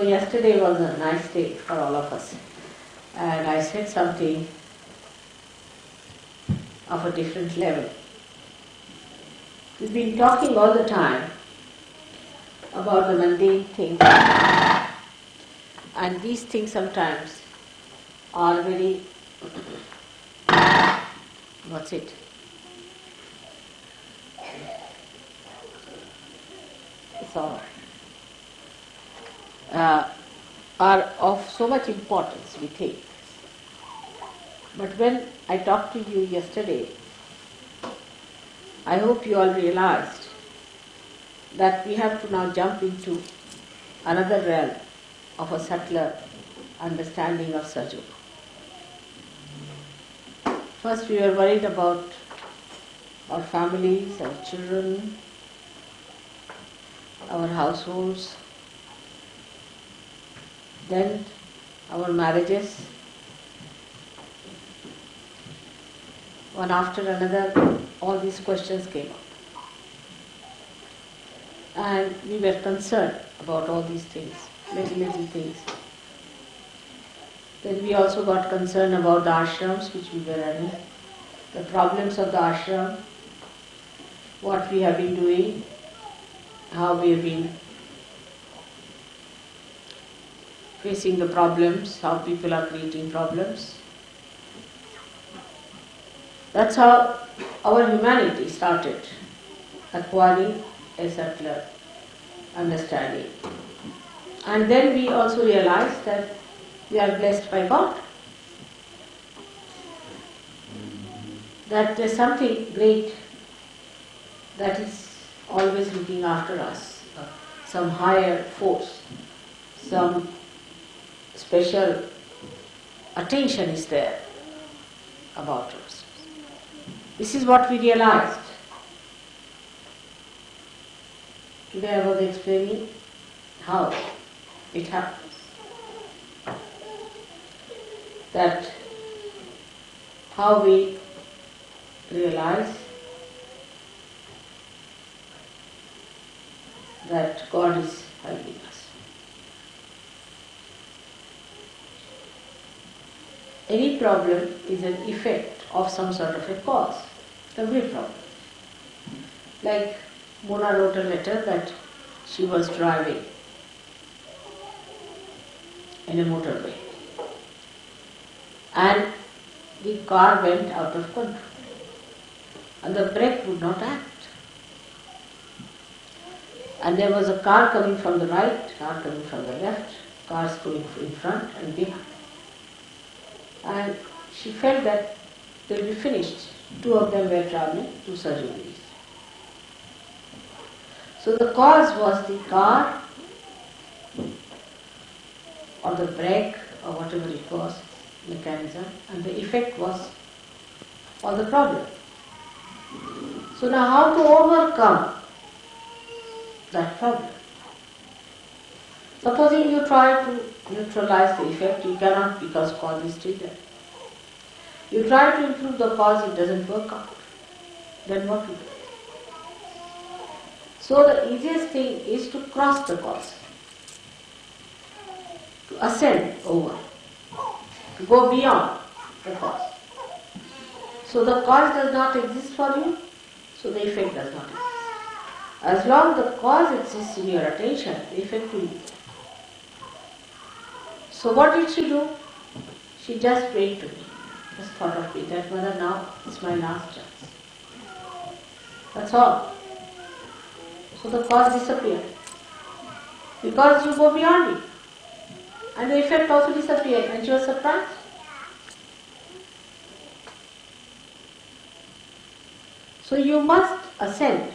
So yesterday was a nice day for all of us, and I said something of a different level. We've been talking all the time about the mundane things, and these things sometimes are very, what's it? It's all right. Are of so much importance, we think. But when I talked to you yesterday, I hope you all realized that we have to now jump into another realm of a subtler understanding of Sajog. First we were worried about our families, our children, our households, then our marriages. One after another, all these questions came up. And we were concerned about all these things, little things. Then we also got concerned about the ashrams which we were running, the problems of the ashram, what we have been doing, how we have been facing the problems, how people are creating problems. That's how our humanity started acquiring a subtler understanding. And then we also realized that we are blessed by God. That there's something great that is always looking after us, some higher force, some special attention is there about us. This is what we realized. Today I was explaining how it happens. That how we realize that God is helping us. Any problem is an effect of some sort of a cause. Every problem. Like Mona wrote a letter that she was driving in a motorway and the car went out of control and the brake would not act. And there was a car coming from the right, car coming from the left, cars going in front and behind. And she felt that they'll be finished. Two of them were traveling to surgeries. So the cause was the car or the brake or whatever it was, mechanism, and the effect was all the problem. So now how to overcome that problem? Supposing you try to neutralize the effect, you cannot because cause is still there. You try to improve the cause, it doesn't work out. Then what to do? So the easiest thing is to cross the cause, to ascend over, to go beyond the cause. So the cause does not exist for you, so the effect does not exist. As long as the cause exists in your attention, the effect will be there. So what did she do? She just prayed to me. Just thought of me that Mother, now it's my last chance. That's all. So the cause disappeared. Because you go beyond it. And the effect also disappeared and she was surprised. So you must ascend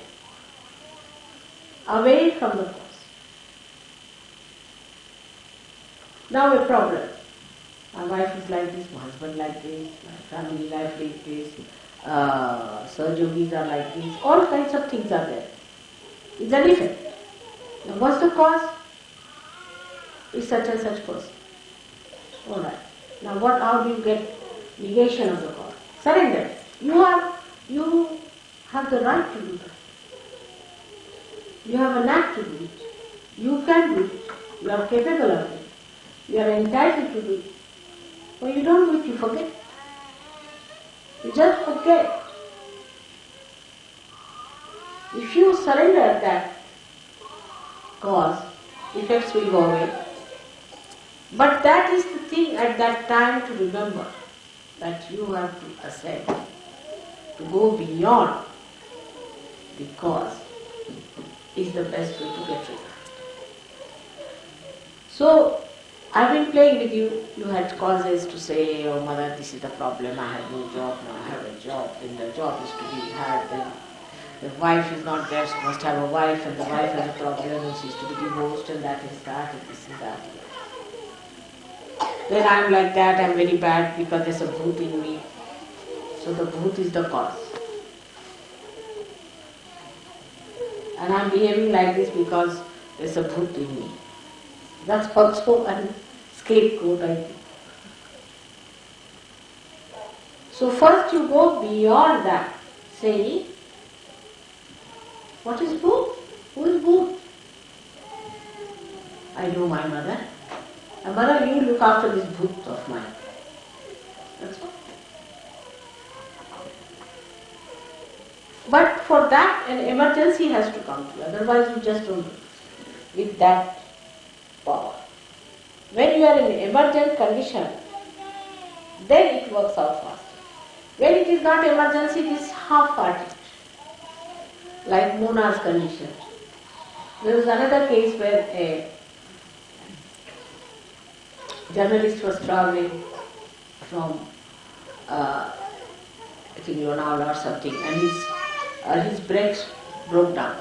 away from the cause. Now a problem. My wife is like this, my husband like this, my family life like this, surgeries are like this, all kinds of things are there. It's an effect. Now what's the cause? It's such and such person. Alright. Now how do you get negation of the cause? Surrender. You have the right to do that. You have a knack to do it. You can do it. You are capable of it. You are entitled to do it. When you don't do it, you forget. You just forget. If you surrender that cause, effects will go away. But that is the thing at that time to remember, that you have to ascend, to go beyond the cause is the best way to get rid of it. So, I've been playing with you. You had causes to say, oh mother, this is the problem, I have no job, now I have a job, then the job is to be had, then the wife is not there, she must have a wife, and the wife has a problem, and she is to be divorced, and that is that, and this is that. Then I'm like that, I'm very bad because there's a bhoot in me. So the bhoot is the cause. And I'm behaving like this because there's a bhoot in me. That's also a scapegoat, I think. So first you go beyond that, saying, what is bhoot? Who is bhoot? I know my mother. And mother, you look after this bhoot of mine. That's all. But for that, an emergency has to come to you. Otherwise, you just don't do it with that power. When you are in emergent condition, then it works out faster. When it is not emergency, it is half-hearted. Like Mona's condition. There was another case where a journalist was traveling from, I think Lonavala or something, and his brakes broke down,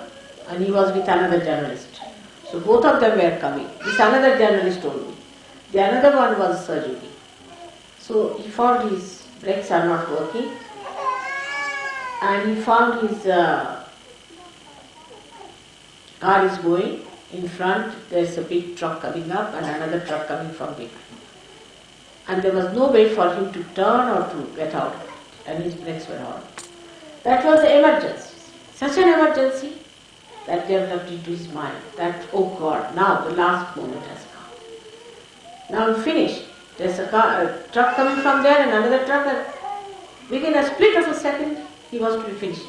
and he was with another journalist. So both of them were coming. This another journalist told me. The another one was surgery. So he found his brakes are not working, and he found his car is going. In front there is a big truck coming up and another truck coming from behind. And there was no way for him to turn or to get out of it, and his brakes were on. That was the emergency. Such an emergency that developed into his mind that, oh God, now the last moment has come. Now I'm finished. There's a truck coming from there and another truck, and within a split of a second he was to be finished.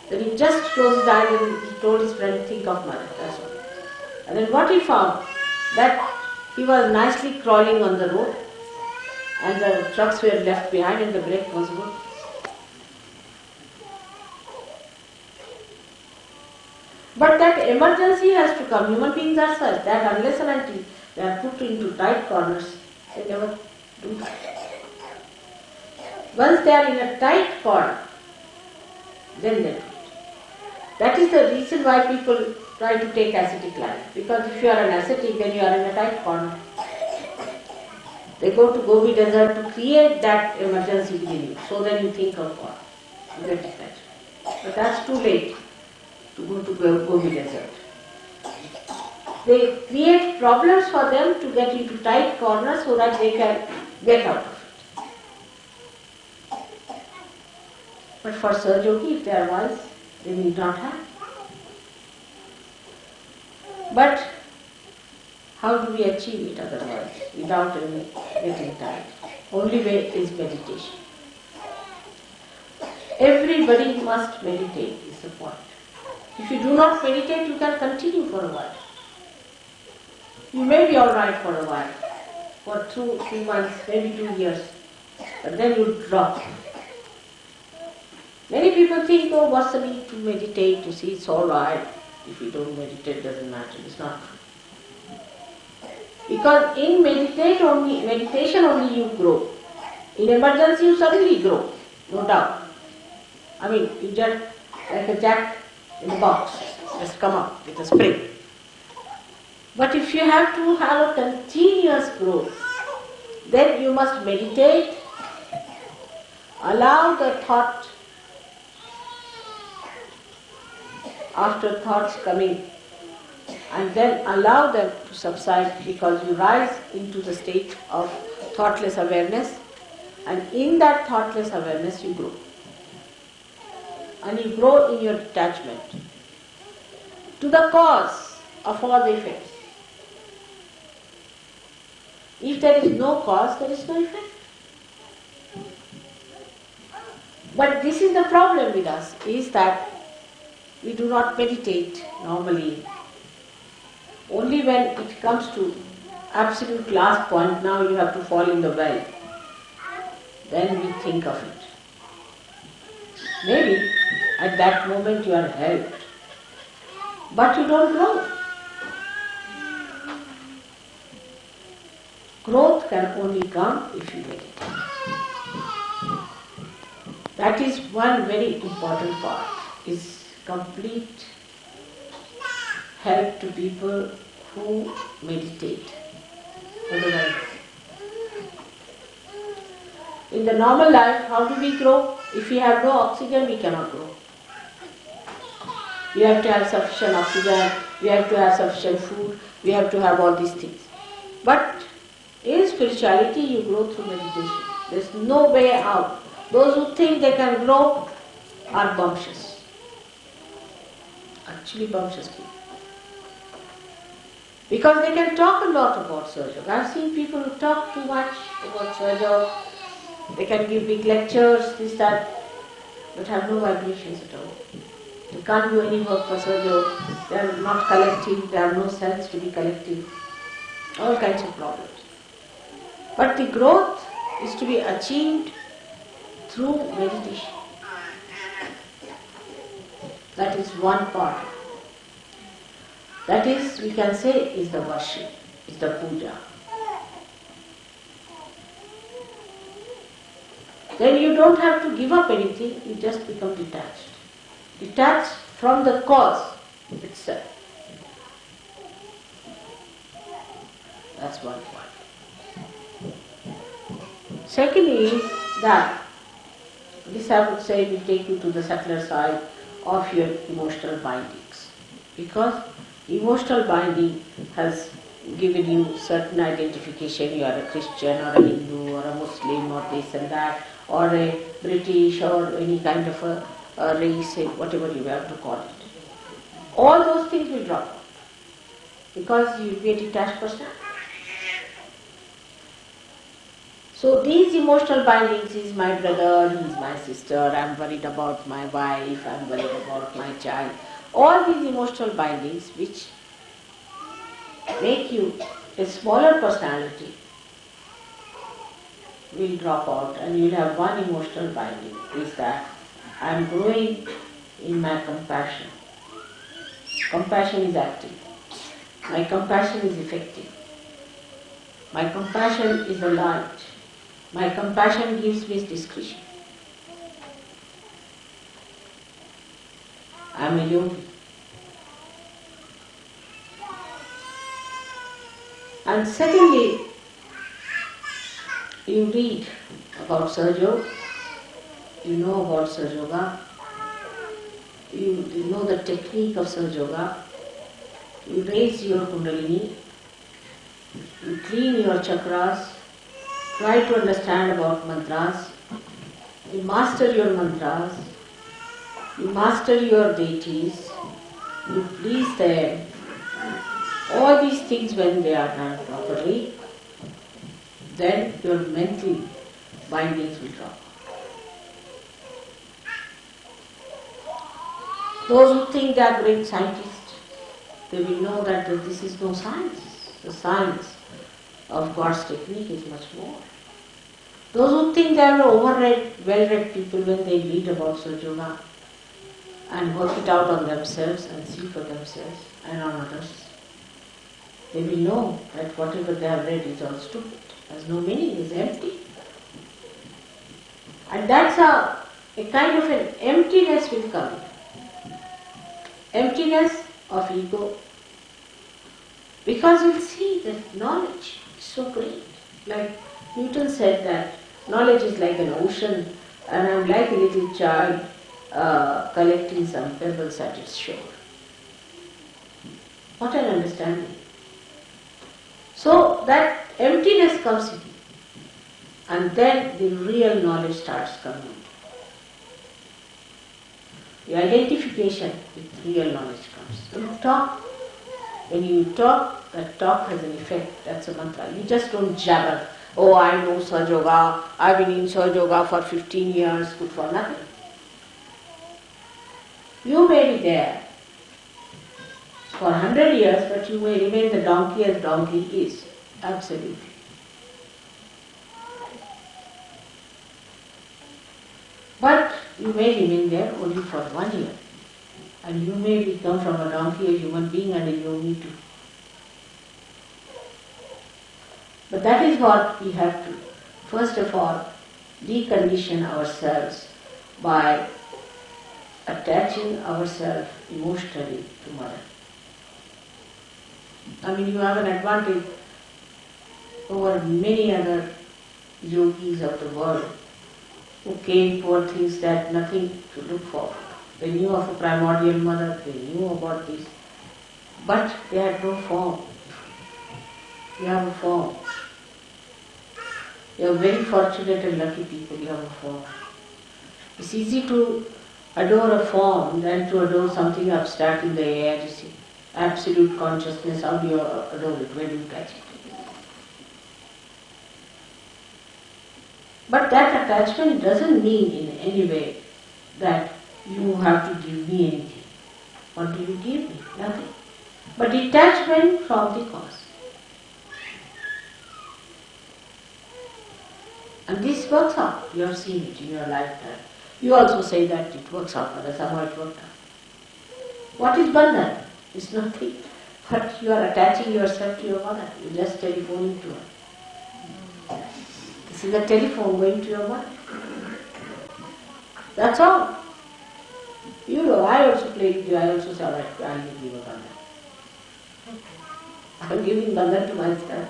Then he just closed his eyes and he told his friend, think of mother, that's all. And then what he found, that he was nicely crawling on the road and the trucks were left behind and the brake was good. But that emergency has to come. Human beings are such that unless and until they are put into tight corners, they never do that. Once they are in a tight corner, then they do it. That is the reason why people try to take ascetic life. Because if you are an ascetic, then you are in a tight corner. They go to Gobi Desert to create that emergency within you. So then you think of God. You get detached. But that's too late to go to Gobi Desert. They create problems for them to get into tight corners so that they can get out of it. But for Sahajogi, if they are wise, they need not have. But how do we achieve it otherwise, without any getting tired? Only way is meditation. Everybody must meditate, is the point. If you do not meditate, you can continue for a while. You may be alright for a while, for 2 months, maybe 2 years, but then you drop. Many people think, oh, what's the need to meditate? You see, it's alright. If you don't meditate, it doesn't matter. It's not true. Because in meditation only you grow. In emergency you suddenly grow, no doubt. I mean, you just like a jack in a box, just come up with a spring. But if you have to have a continuous growth, then you must meditate, allow the thought, after thoughts coming, and then allow them to subside, because you rise into the state of thoughtless awareness, and in that thoughtless awareness you grow. And you grow in your detachment to the cause of all the effects. If there is no cause, there is no effect. But this is the problem with us, is that we do not meditate normally. Only when it comes to absolute last point, now you have to fall in the well, then we think of it. Maybe at that moment you are helped, but you don't grow. Growth can only come if you meditate. That is one very important part, is complete help to people who meditate. Otherwise, in the normal life, how do we grow? If we have no oxygen, we cannot grow. We have to have sufficient oxygen, we have to have sufficient food, we have to have all these things. But in spirituality, you grow through meditation. There is no way out. Those who think they can grow are bumptious. Actually bumptious people. Because they can talk a lot about Sahaja. I have seen people who talk too much about Sahaja. They can give big lectures, this, that, but have no vibrations at all. They can't do any work for Sahaja. They are not collective, there are no cells to be collective. All kinds of problems. But the growth is to be achieved through meditation. That is one part. That is, we can say, is the worship, is the puja. Then you don't have to give up anything, you just become detached. Detached from the cause itself. That's one point. Secondly is that, this I would say will take you to the subtler side of your emotional bindings. Because emotional binding has given you certain identification, you are a Christian or a Hindu or a Muslim or this and that, or a British or any kind of a race, whatever you have to call it. All those things will drop out because you will be a detached person. So these emotional bindings is my brother, he is my sister, I am worried about my wife, I am worried about my child. All these emotional bindings which make you a smaller personality will drop out and you will have one emotional binding, is that I am growing in my compassion. Compassion is active. My compassion is effective. My compassion is a light. My compassion gives me discretion. I am a yogi. And secondly, you read about Sahaja, you know about Sahaja Yoga, you know the technique of Sahaja Yoga, you raise your kundalini, you clean your chakras, try to understand about mantras, you master your mantras, you master your deities, you please them. All these things, when they are done properly, then your mental bindings will drop. Those who think they are great scientists, they will know that this is no science. The science of God's technique is much more. Those who think they are well-read people, when they read about Sahaja Yoga and work it out on themselves and see for themselves and on others, they will know that whatever they have read is all stupid, has no meaning, is empty. And that's a kind of an emptiness will come. Emptiness of ego. Because we'll see that knowledge is so great. Like Newton said that knowledge is like an ocean and I'm like a little child collecting some pebbles at its shore. What an understanding. So that emptiness comes in and then the real knowledge starts coming. The identification with real knowledge comes. You talk When you talk, that talk has an effect. That's a mantra. You just don't jabber. Oh, I know Saj Yoga. I've been in Saj Yoga for 15 years. Good for nothing. You may be there for 100 years, but you may remain the donkey as donkey is. Absolutely. But you may remain there only for 1 year. And you may become from a donkey a human being and a yogi too. But that is what we have to, first of all, decondition ourselves by attaching ourselves emotionally to Mother. I mean, you have an advantage over many other yogis of the world who came for things that nothing to look for. They knew of a primordial mother, they knew about this, but they had no form. You have a form. You are very fortunate and lucky people, you have a form. It's easy to adore a form than to adore something abstract in the air, you see. Absolute consciousness, how do you adore it? Where do you catch it? But that attachment doesn't mean in any way that you have to give me anything. What do you give me? Nothing. But detachment from the cause. And this works out. You have seen it in your lifetime. You also say that it works out, but somehow it worked out. What is bandhan? It's nothing. But you are attaching yourself to your mother. You are just telephoning to her. This is a telephone going to your mother. That's all. You know, I also play with you. I also say, alright, I'll give you a bandhan. I'm giving bandhan to myself.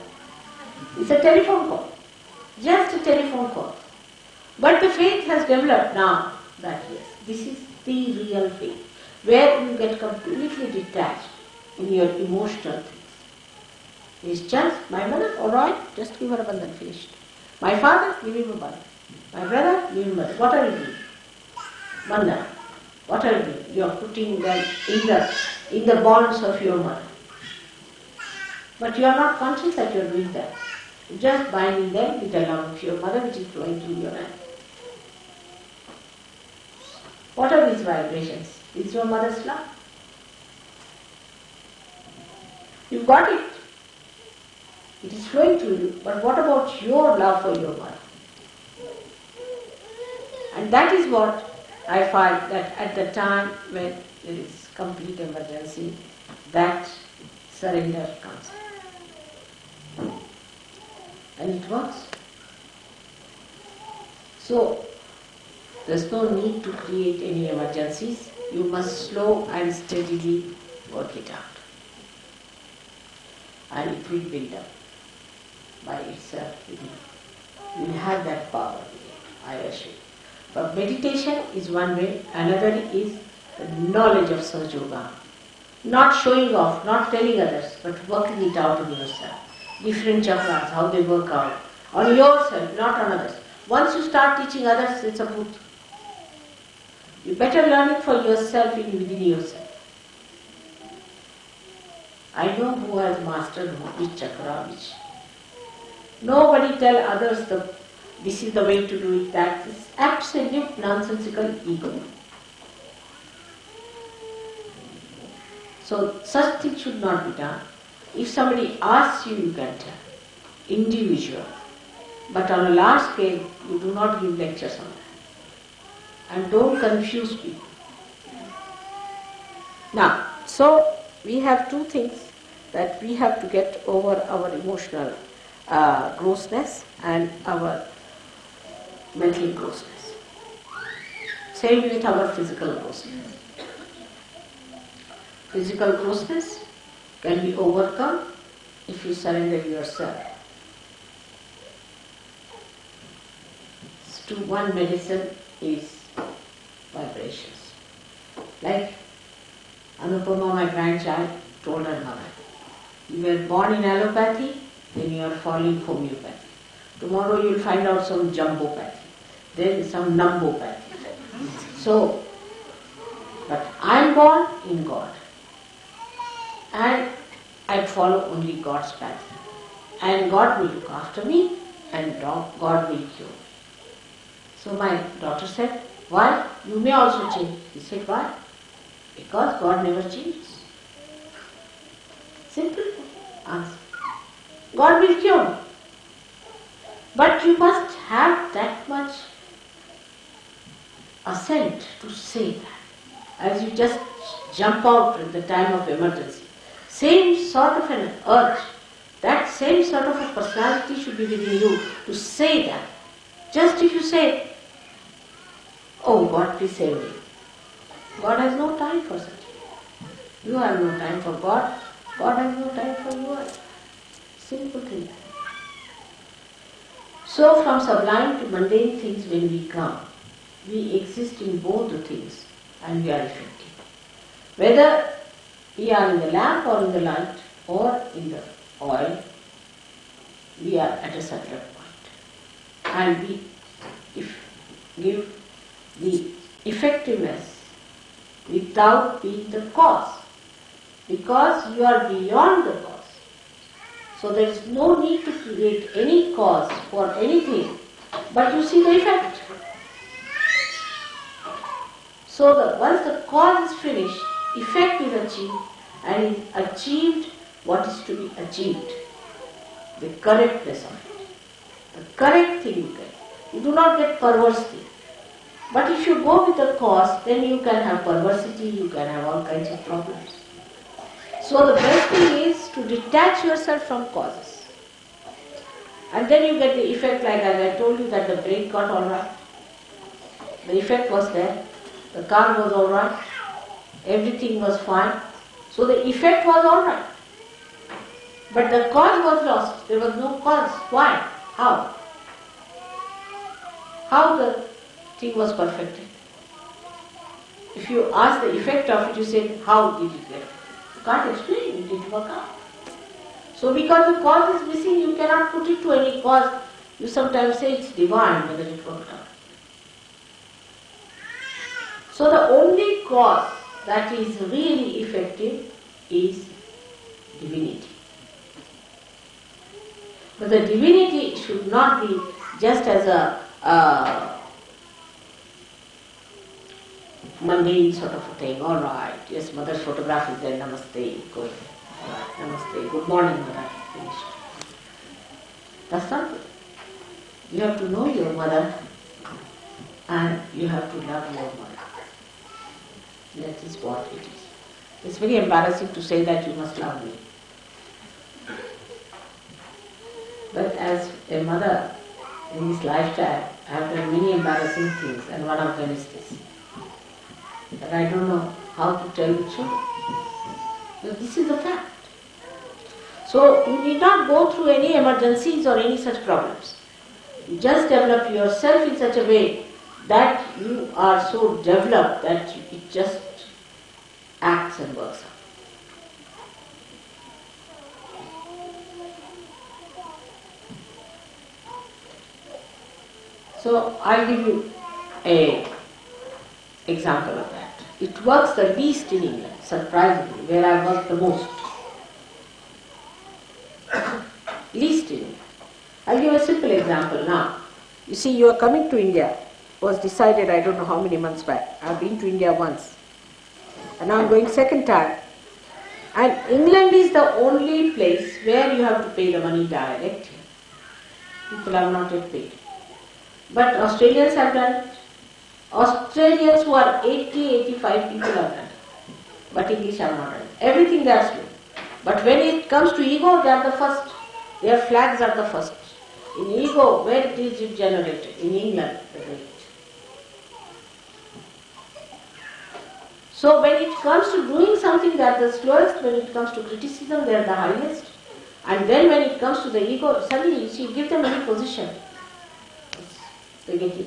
It's a telephone call. Just a telephone call. But the faith has developed now that yes, this is the real faith, where you get completely detached in your emotional things. It's just my mother, alright, just give her a bandhan, finished. My father, give him a bandhan. My brother, give him a bandhan. What are you doing? Bandhan. What are you doing? You are putting them in the bonds of your mother. But you are not conscious that you are doing that. You are just binding them with the love of your mother which is flowing through your hand. What are these vibrations? It's your mother's love. You've got it. It is flowing through you. But what about your love for your mother? And that is what I find that at the time when there is complete emergency, that surrender comes. And it works. So, there's no need to create any emergencies. You must slow and steadily work it out. And it will build up by itself within you. You will have that power within, I assure you. But meditation is one way, another is the knowledge of Saj Yoga. Not showing off, not telling others, but working it out on yourself. Different chakras, how they work out. On yourself, not on others. Once you start teaching others, it's a boot. You better learn it for yourself within yourself. I know who has mastered which chakra, which. Nobody tell others this is the way to do it, that is absolute nonsensical ego. So such things should not be done. If somebody asks you, you can tell. Individual. But on a large scale, you do not give lectures on that. And don't confuse people. Now, so we have two things that we have to get over our emotional grossness and our mental grossness. Same with our physical grossness. Physical grossness can be overcome if you surrender yourself to one medicine is vibrations. Like Anupama, my grandchild, told her mother, you were born in allopathy, then you are falling homeopathy. Tomorrow you will find out some jumbopathy, then some numbopathy. So, but I am born in God. And I follow only God's path. And God will look after me and God will cure me. So my daughter said, why? You may also change. He said, why? Because God never changes. Simple answer. God will cure me. But you must have that much assent to say that. As you just jump out at the time of emergency. Same sort of an urge, that same sort of a personality should be within you to say that. Just if you say, oh God, please save me. God has no time for such. You have no time for God. God has no time for you. Simple thing. So from sublime to mundane things when we come, we exist in both the things and we are effective. Whether we are in the lamp or in the light or in the oil, we are at a certain point. And we give the effectiveness without being the cause. Because you are beyond the cause. So there is no need to create any cause for anything, but you see the effect. So once the cause is finished, effect is achieved, and is achieved what is to be achieved. The correctness of it. The correct thing you get. You do not get perverse thing. But if you go with the cause, then you can have perversity, you can have all kinds of problems. So the best thing is to detach yourself from causes. And then you get the effect, like as I told you, that the brake got alright. The effect was there. The car was alright. Everything was fine. So the effect was alright. But the cause was lost. There was no cause. Why? How? How the thing was perfected? If you ask the effect of it, you say, how did it get? You can't explain, it didn't work out. So because the cause is missing, you cannot put it to any cause. You sometimes say it's divine, whether it worked out. So the only cause that is really effective is divinity. But the divinity should not be just as a mundane sort of a thing. All right, yes, mother's photograph is there, namaste, going. All right, namaste, good morning, mother, finished. That's not good. You have to know your mother and you have to love your mother. That is what it is. It's very embarrassing to say that you must love me. But as a mother in this lifetime, I have done many embarrassing things, and one of them is this. That I don't know how to tell the children. But this is a fact. So you need not go through any emergencies or any such problems. You just develop yourself in such a way that you are so developed that it just acts and works out. So I'll give you an example of that. It works the least in England, surprisingly, where I work the most. Least in England. I'll give a simple example now. You see, you are coming to India. It was decided I don't know how many months back. I've been to India once. And now I'm going second time. And England is the only place where you have to pay the money directly. People have not yet paid. But Australians have done it. Australians who are 80, 85 people have done it. But English have not done it. Everything they are slow. But when it comes to ego, they are the first. Their flags are the first. In ego, where is it generated? In England, the great. So when it comes to doing something, they are the slowest. When it comes to criticism, they are the highest. And then when it comes to the ego, suddenly you see, give them any position. They get it.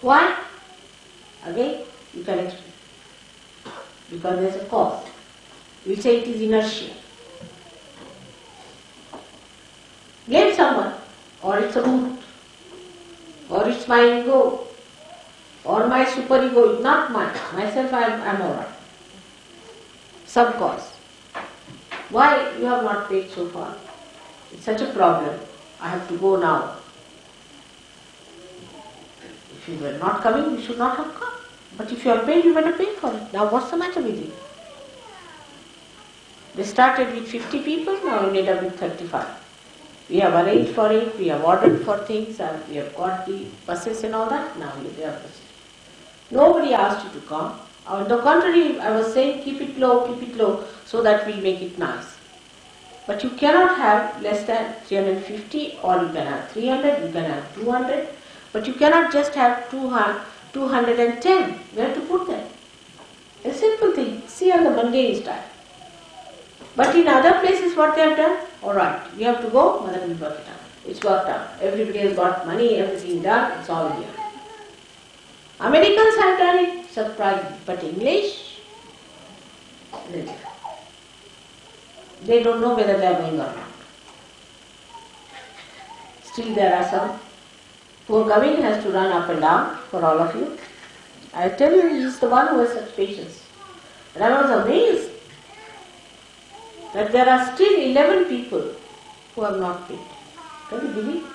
Why? Again, you can explain. Because there is a cause. We say it is inertia. Blame someone, or it's a root, or it's my ego, or my superego, not mine. Myself, I'm alright. Some cause. Why you have not paid so far? It's such a problem. I have to go now. If you were not coming, you should not have come. But if you are paid, you better pay for it. Now what's the matter with you? They started with 50 people, now we ended up with 35. We have arranged for it, we have ordered for things, and we have got the buses and all that. Now they are buses. Nobody asked you to come. On the contrary, I was saying keep it low, so that we make it nice. But you cannot have less than 350, or you can have 300, you can have 200, but you cannot just have 210. Where to put them? A simple thing. See on the mundane style. But in other places what they have done? Alright, we have to go, mother will work it out. It's worked out. Everybody has got money, everything done, it's all here. Americans have done it, surprising. But English, they don't know whether they are going or not. Still there are some. Poor Gavin has to run up and down for all of you. I tell you, he is the one who has such patience. And I was amazed that there are still 11 people who have not paid. Can you believe?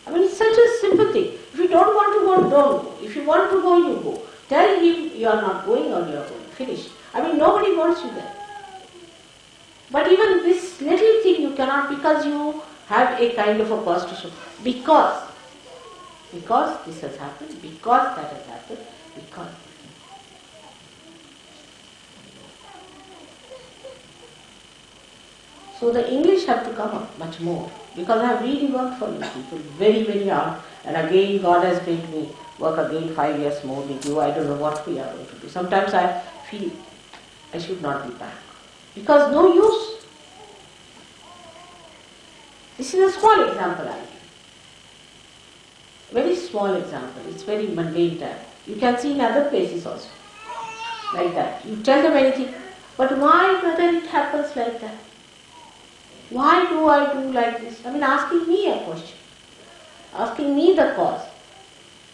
I mean, it's such a simple thing. If you don't want to go, don't go. If you want to go, you go. Tell him you are not going or you are going. Finish. I mean, nobody wants you there. But even this little thing you cannot, because you have a kind of a cause to show. Because this has happened, because that has happened, because. So the English have to come up much more, because I have really worked for you people very, very hard, and again God has made me work again 5 years more with you. I don't know what we are going to do. Sometimes I feel I should not be back, because no use. This is a small example I give. Very small example. It's very mundane type. You can see in other places also. Like that. You tell them anything. But why, mother, it happens like that? Why do I do like this? I mean, asking me a question. Asking me the cause.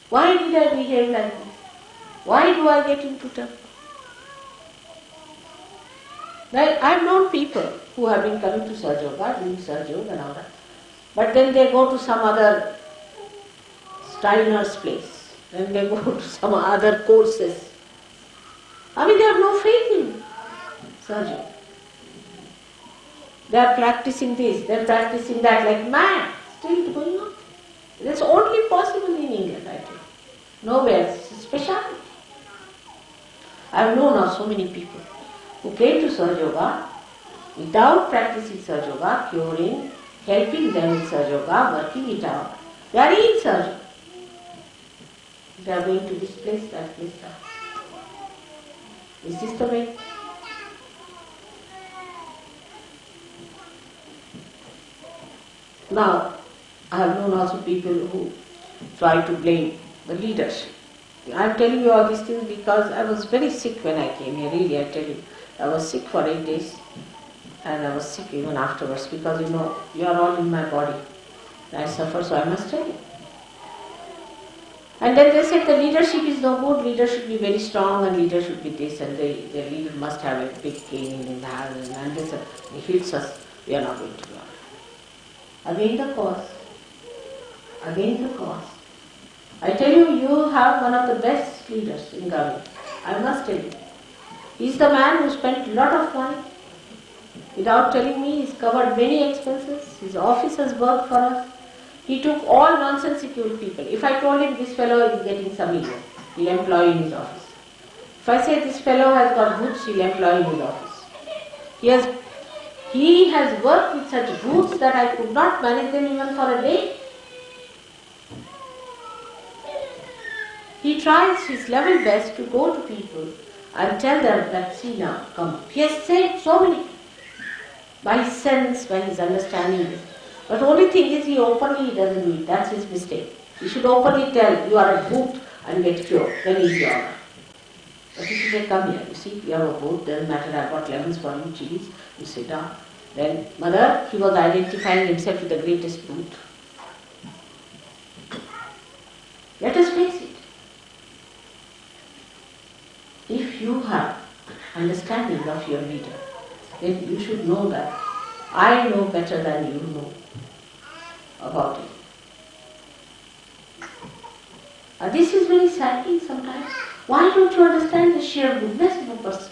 Why did I behave like this? Why do I get into temper? Well, I have known people who have been coming to Surge Yoga, doing Surge Yoga and all that. But then they go to some other Steiner's place. Then they go to some other courses. I mean, they have no faith in Surge Yoga. They are practicing this, they are practicing that like mad. Still going on. That's only possible in England, I think. Nowhere. It's a speciality. I have known of so many people who came to Surge Yoga without practicing Surge Yoga, curing, helping them in Surge Yoga, working it out. They are in Surge Yoga. They are going to this place, that place, that. Is this the way? Now, I have known also people who try to blame the leadership. I am telling you all these things because I was very sick when I came here, really, I tell you. I was sick for 8 days and I was sick even afterwards because you are all in my body. I suffer, so I must tell you. And then they said the leadership is no good, leader should be very strong and leader should be this and the leader must have a big cane in the hand and they said, he hits us, we are not going to do it. Again the cause. Again the cause. I tell you, you have one of the best leaders in government. I must tell you. He is the man who spent a lot of money. Without telling me, he's covered many expenses. His office has worked for us. He took all nonsensical people. If I told him this fellow is getting some ego, he'll employ in his office. If I say this fellow has got goods, he'll employ in his office. He has worked with such goods that I could not manage them even for a day. He tries his level best to go to people and tell them that, see now, come. He has said so many by his sense, by his understanding. But the only thing is he doesn't do it. That's his mistake. He should openly tell you are a boot and get cured. Then he's your honor. But if you say, come here, you see, you are a boot, doesn't matter, I've got lemons for you, chilies, you sit down. Then, mother, he was identifying himself with the greatest boot. Let us face it. If you have understanding of your leader, then you should know that I know better than you know about it. This is very saddening sometimes. Why don't you understand the sheer goodness of a person?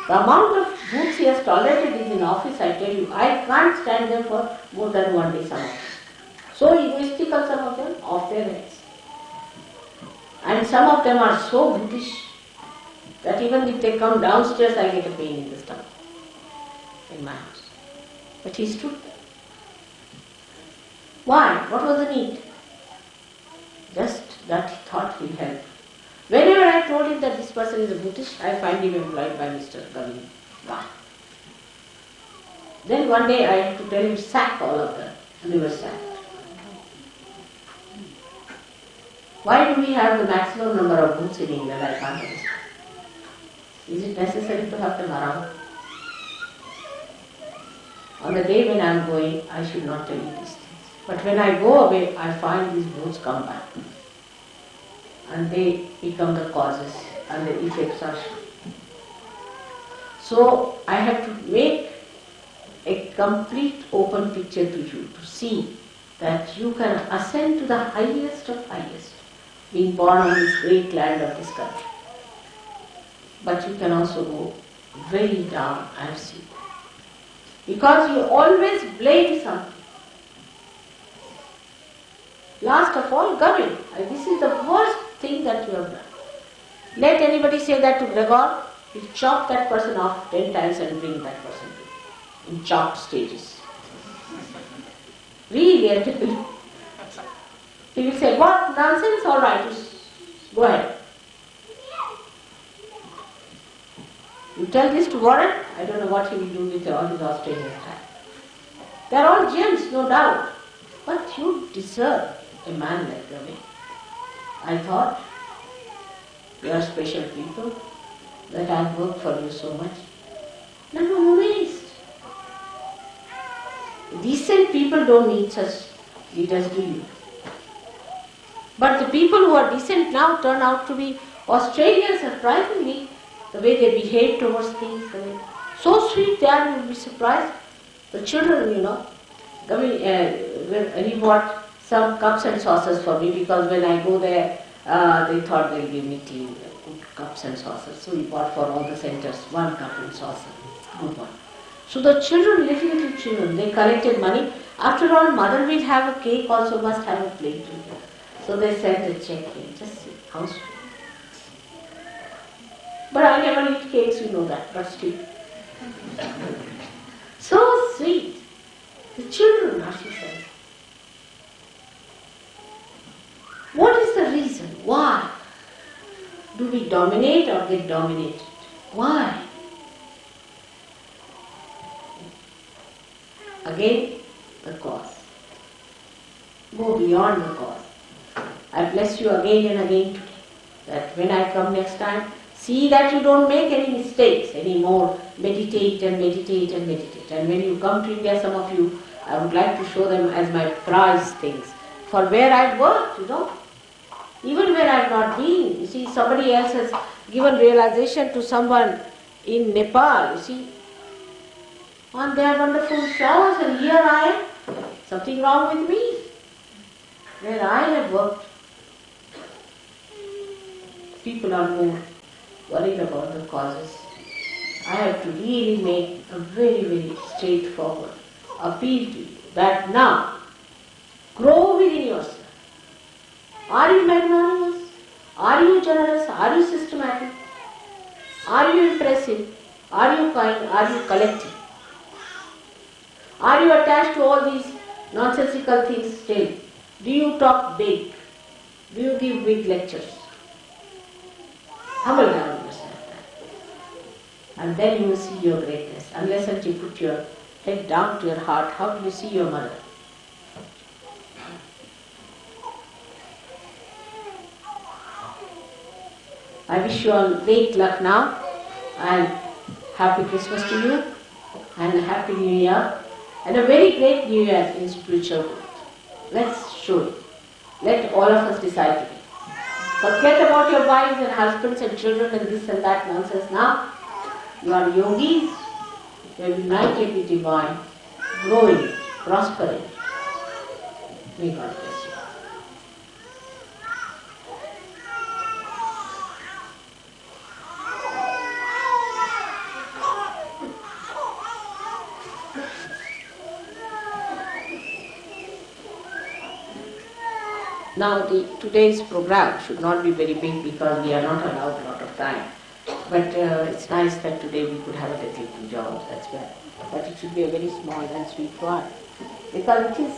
The amount of books he has tolerated in the office, I tell you, I can't stand them for more than one day, some of them. So egoistical, some of them, off their heads. And some of them are so brutish that even if they come downstairs, I get a pain in the stomach in my house. But he stood there. Why? What was the need? Just that he thought he'll help. Whenever I told him that this person is a Buddhist, I find him employed by Mr. Gavin. Why? Then one day I had to tell him, sack all of them. And they were sacked. Why do we have the maximum number of booths in England? I can't understand. Is it necessary to have them around? On the day when I am going, I should not tell you these things. But when I go away, I find these booths come back. And they become the causes and the effects are shown. So I have to make a complete open picture to you to see that you can ascend to the highest of highest, being born on this great land of this country. But you can also go very down, I have seen. Because you always blame something. Last of all, Gavin. This is the worst thing that you have done. Let anybody say that to Gregor, he'll chop that person off 10 times and bring that person to in chopped stages. Really, and he will say, what nonsense, all right, go ahead. You tell this to Warren, I don't know what he will do with all his Australian style. They are all gems, no doubt. But you deserve a man like Gavin. I thought, you are special people, that I have worked for you so much. Now I'm amazed. Decent people don't need such leaders, do you? But the people who are decent now turn out to be Australians, surprisingly, the way they behave towards things. So sweet they are, you will be surprised. The children, he bought some cups and saucers for me because when I go there, they thought they'll give me clean, good cups and saucers. So he bought for all the centers, 1 cup and saucer, good one. So the children, little children, they collected money. After all, mother will have a cake, also must have a plate. So they sent a check in, just see, how sweet. But I never eat cakes, you know that, but still. So sweet. The children, as she said. What is the reason? Why do we dominate or get dominated? Why? Again, the cause. Go beyond the cause. I bless you again and again today, that when I come next time, see that you don't make any mistakes anymore. Meditate and meditate and meditate. And when you come to India, some of you, I would like to show them as my prize things. For where I've worked, even where I've not been. You see, somebody else has given realization to someone in Nepal, you see. And they are wonderful flowers, and here I am. Something wrong with me. Where I have worked, people are more worried about the causes. I have to really make a very, very straightforward appeal to you that now, grow within yourself. Are you magnanimous? Are you generous? Are you systematic? Are you impressive? Are you kind? Are you collective? Are you attached to all these nonsensical things still? Do you talk big? Do you give big lectures? Humble down yourself. And then you will see your greatness. Unless you put your head down to your heart, how do you see your mother? I wish you all great luck now, and happy Christmas to you, and a happy New Year, and a very great New Year in spiritual growth. Let's show it. Let all of us decide today. Forget about your wives and husbands and children and this and that nonsense now. You are yogis, you are united with divine, growing, prospering. May God bless you. Now today's program should not be very big because we are not allowed a lot of time. But it's nice that today we could have a little puja, that's well. But it should be a very small and sweet one. Because it is,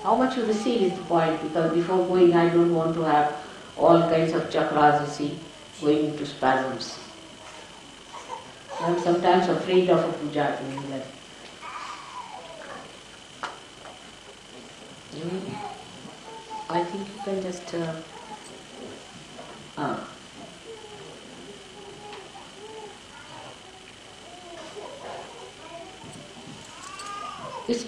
how much you receive is the point. Because before going I don't want to have all kinds of chakras, you see, going into spasms. I am sometimes afraid of a puja doing that. I think you can just it's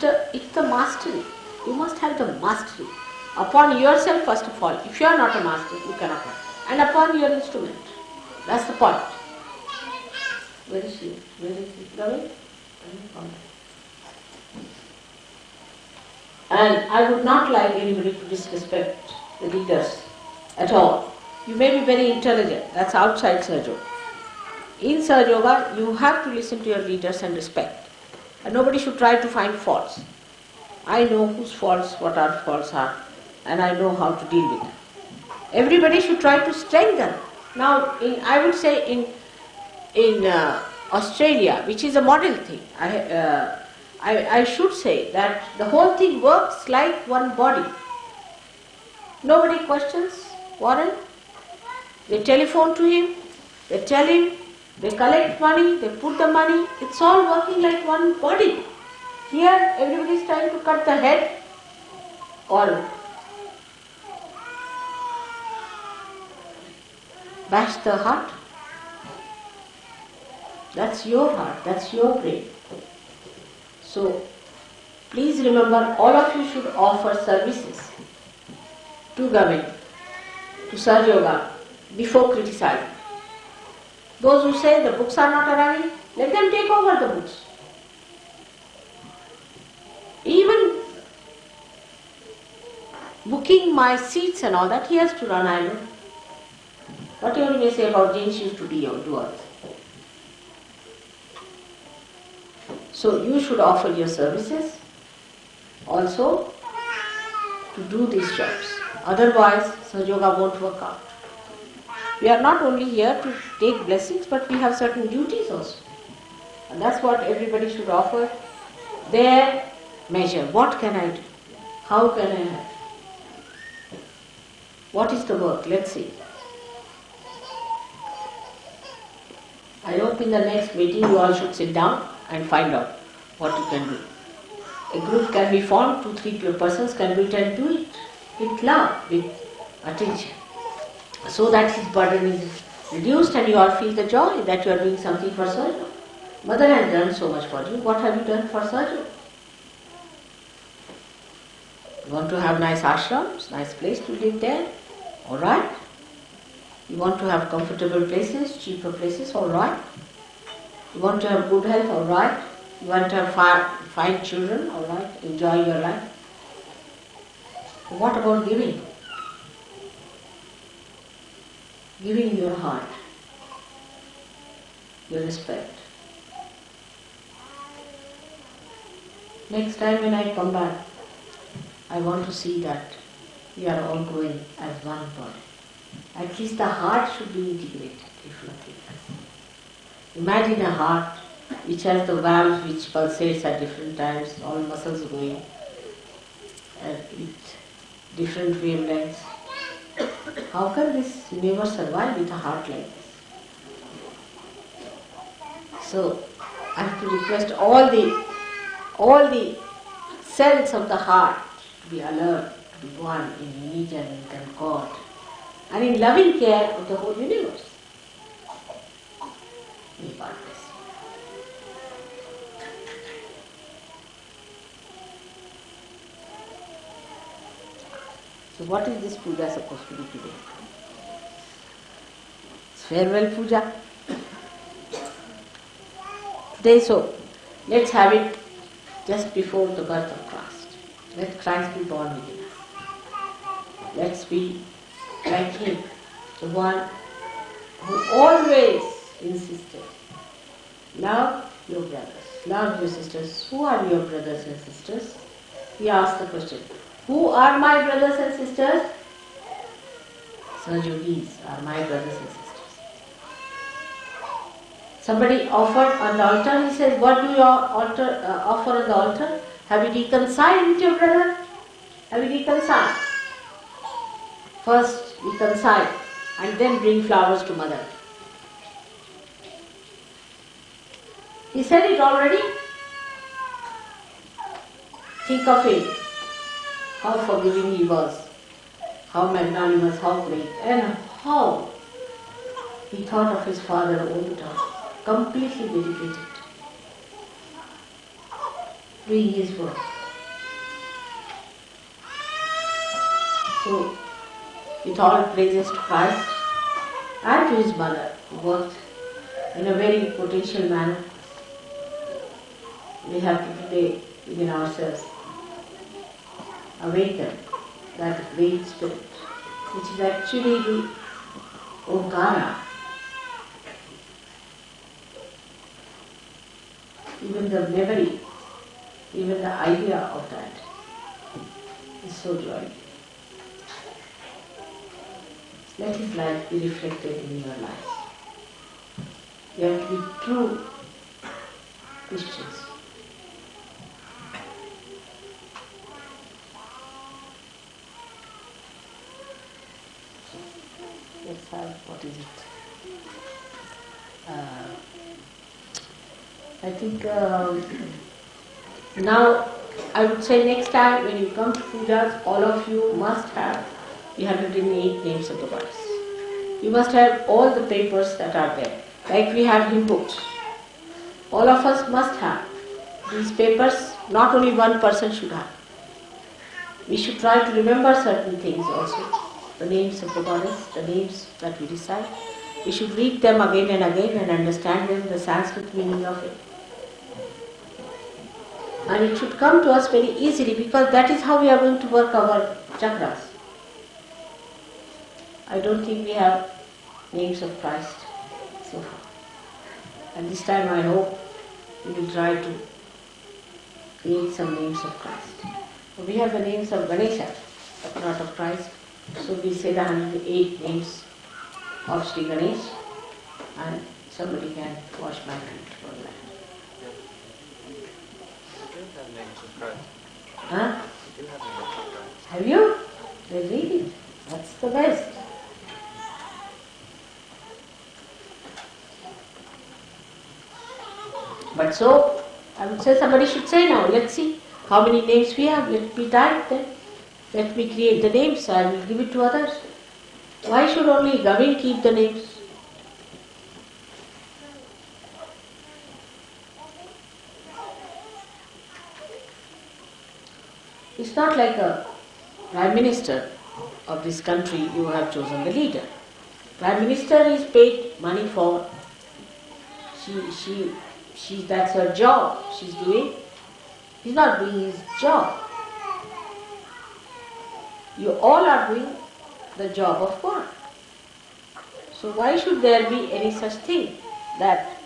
the mastery. You must have the mastery upon yourself first of all. If you are not a master, you cannot have. And upon your instrument. That's the point. Where is she? Where is she? Ravi? And I would not like anybody to disrespect the leaders at all. You may be very intelligent, that's outside Sahaja Yoga. In Sahaja Yoga, you have to listen to your leaders and respect. And nobody should try to find faults. I know whose faults, what our faults are, and I know how to deal with them. Everybody should try to strengthen. Now, I would say in Australia, which is a model thing, I should say that the whole thing works like one body. Nobody questions Warren. They telephone to him, they tell him, they collect money, they put the money. It's all working like one body. Here, everybody is trying to cut the head or bash the heart. That's your heart, that's your brain. So, please remember, all of you should offer services to government, to Sahaja Yoga, before criticizing. Those who say the books are not arriving, let them take over the books. Even booking my seats and all that, he has to run, I know. Whatever you may say about James used to do all this. So you should offer your services also to do these jobs. Otherwise, Sahaja Yoga won't work out. We are not only here to take blessings, but we have certain duties also. And that's what everybody should offer their measure. What can I do? How can I help? What is the work? Let's see. I hope in the next meeting you all should sit down and find out what you can do. A group can be formed, 2-3 persons can do it and do it with love, with attention, so that his burden is reduced and you all feel the joy that you are doing something for Sahaja. Mother has done so much for you. What have you done for Sahaja? You want to have nice ashrams, nice place to live there? Alright. You want to have comfortable places, cheaper places? Alright. You want to have good health? Alright. You want to have fine children? Alright. Enjoy your life. What about giving? Giving your heart, your respect. Next time when I come back, I want to see that we are all going as one body. At least the heart should be integrated, if nothing else. Imagine a heart which has the valves which pulsates at different times, all muscles going with different wavelengths. How can this universe survive with a heart like this? So, I have to request all the cells of the heart to be alert, to be one in union and concord, and in loving care of the whole universe. May God bless you. So what is this puja supposed to be today? It's farewell puja. So let's have it just before the birth of Christ. Let Christ be born within us. Let's be like Him, the one who always insisted, love your brothers, love your sisters. Who are your brothers and sisters? He asked the question. Who are my brothers and sisters? Sahajogis are my brothers and sisters. Somebody offered on the altar, he says, what do you offer on the altar? Have you reconciled with your brother? Have you reconciled? First reconcile and then bring flowers to mother. He said it already. Think of it. How forgiving he was, how magnanimous, how great, and how he thought of his father all the time, completely dedicated, doing his work. So, with all praises to Christ and to his mother, who worked in a very potential manner, we have to today within ourselves awaken that great spirit, which is actually the Omkara. Even the memory, even the idea of that is so joyful. Let His life be reflected in your lives. You have to be true Christians. Let's have, what is it? I think now I would say next time when you come to pujas, all of you must have 308 names of the goddess. You must have all the papers that are there. Like we have hymn books. All of us must have these papers. Not only one person should have. We should try to remember certain things also. The names of the goddess, the names that we recite. We should read them again and again and understand them, the Sanskrit meaning of it. And it should come to us very easily because that is how we are going to work our chakras. I don't think we have names of Christ so far. And this time I hope we will try to create some names of Christ. We have the names of Ganesha, but not of Christ. So we say the 108 names of Shri Ganesh, and somebody can wash my feet for that. You do have names of Christ. Huh? You do have names of Christ. Have you? Then read it. That's the best. But so, I would say somebody should say now, let's see how many names we have. Let me type them. Let me create the names. I will give it to others. Why should only Gavin keep the names? It's not like a Prime Minister of this country, you have chosen the leader. Prime Minister is paid money for, that's her job she's doing. He's not doing his job. You all are doing the job of God. So why should there be any such thing that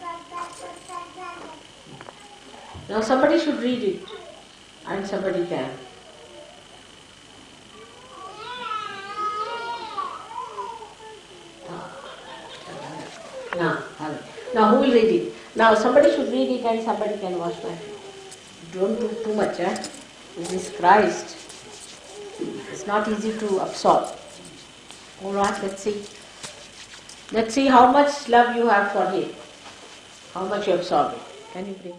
now somebody should read it and somebody can. Now who will read it? Now somebody should read it and somebody can wash my feet. Don't do too much, eh? This is Christ. It's not easy to absorb. Alright, let's see. Let's see how much love you have for Him. How much you absorb it. Can you bring?